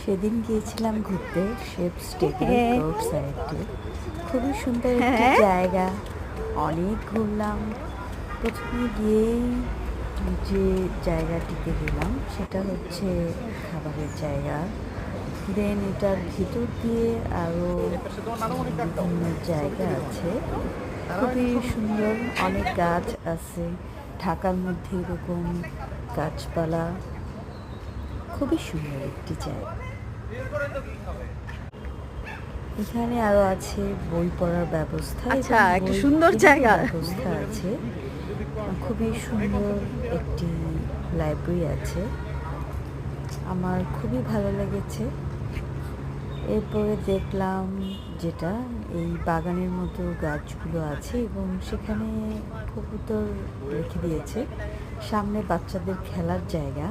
সেদিন গিয়েছিলাম ঘুরতে শেপ স্টেডিয়াম রোড সাইডে। খুবই সুন্দর একটি জায়গা, অনেক ঘুরলাম। প্রথমে গিয়েই যে জায়গাটিতে গেলাম সেটা হচ্ছে খাবারের জায়গা। দেন এটার ভিতর দিয়ে আরও বিভিন্ন জায়গা আছে, খুবই সুন্দর। অনেক গাছ আছে, ঢাকার মধ্যে এরকম গাছপালা, খুবই সুন্দর একটি জায়গা। এখানে আরো আছে বই পড়ার ব্যবস্থা। আচ্ছা, একটা সুন্দর জায়গা ব্যবস্থা আছে, খুবই সুন্দর একটি লাইব্রেরি আছে, আমার খুবই ভালো লেগেছে। এরপরে দেখলাম যেটা এই বাগানের মতো গাছগুলো আছে এবং সেখানে কবুতর রেখে দিয়েছে। সামনে বাচ্চাদের খেলার জায়গা।